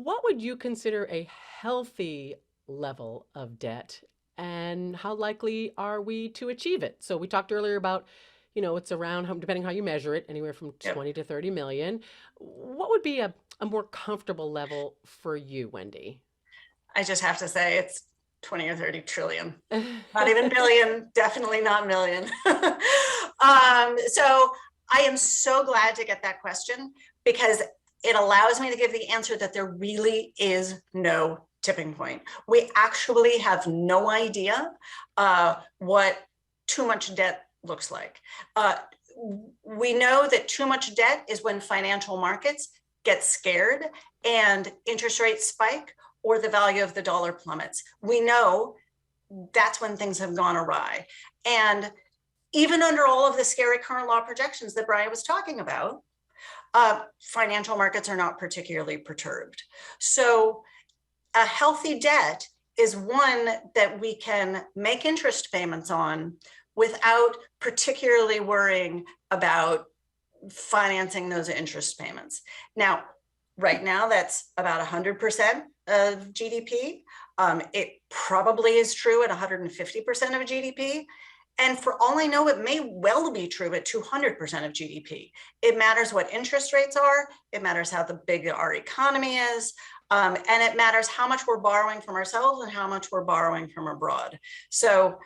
what would you consider a healthy level of debt, and how likely are we to achieve it? So we talked earlier about, it's around, depending how you measure it, anywhere from Yep. 20 to 30 million. What would be a more comfortable level for you, Wendy? I just have to say it's 20 or 30 trillion. Not even billion, definitely not million. So I am so glad to get that question because it allows me to give the answer that there really is no tipping point. We actually have no idea what too much debt looks like. We know that too much debt is when financial markets get scared and interest rates spike or the value of the dollar plummets. We know that's when things have gone awry. And even under all of the scary current law projections that Brian was talking about, financial markets are not particularly perturbed. So a healthy debt is one that we can make interest payments on without particularly worrying about financing those interest payments. Now, right now, that's about 100% of GDP. It probably is true at 150% of GDP. And for all I know, it may well be true at 200% of GDP. It matters what interest rates are. It matters how big our economy is. And it matters how much we're borrowing from ourselves and how much we're borrowing from abroad. So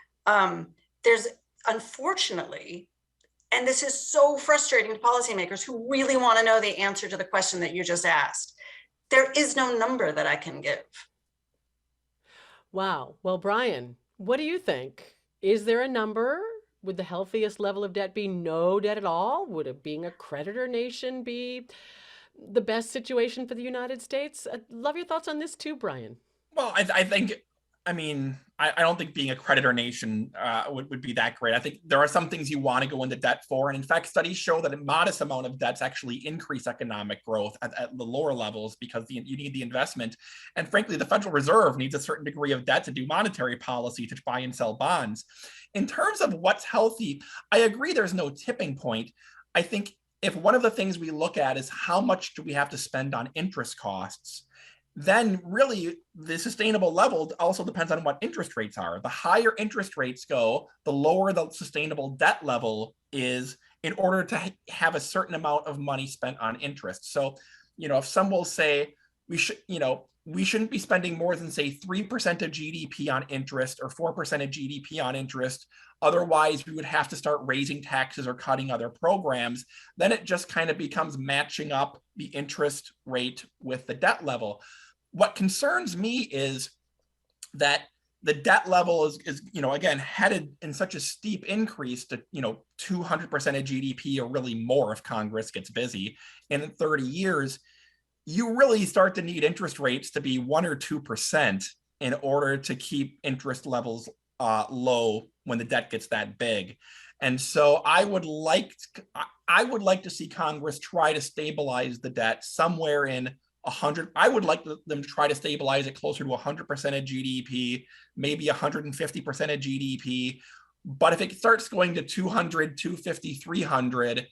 there's, unfortunately, and this is so frustrating to policymakers who really want to know the answer to the question that you just asked, there is no number that I can give. Wow. Well, Brian, what do you think? Is there a number? Would the healthiest level of debt be no debt at all? Would it being a creditor nation be the best situation for the United States? I'd love your thoughts on this too, Brian. Well, I think, I mean, I don't think being a creditor nation would be that great. I think there are some things you want to go into debt for. And in fact, studies show that a modest amount of debts actually increase economic growth at the lower levels because you need the investment. And frankly, the Federal Reserve needs a certain degree of debt to do monetary policy, to buy and sell bonds. In terms of what's healthy, I agree there's no tipping point. I think if one of the things we look at is how much do we have to spend on interest costs, then really the sustainable level also depends on what interest rates are. The higher interest rates go, the lower the sustainable debt level is in order to have a certain amount of money spent on interest. So, if some will say we shouldn't be spending more than, say, 3% of GDP on interest or 4% of GDP on interest. Otherwise, we would have to start raising taxes or cutting other programs. Then it just kind of becomes matching up the interest rate with the debt level. What concerns me is that the debt level is again, headed in such a steep increase to, 200% of GDP or really more if Congress gets busy. And in 30 years, you really start to need interest rates to be 1 or 2% in order to keep interest levels low when the debt gets that big. And so I would like to see Congress try to stabilize the debt somewhere in 100. I would like them to try to stabilize it closer to 100% of GDP, maybe 150% of GDP. But if it starts going to 200, 250, 300,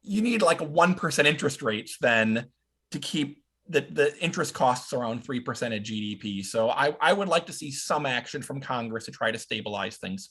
you need like a 1% interest rates then to keep the interest costs around 3% of GDP. So I would like to see some action from Congress to try to stabilize things.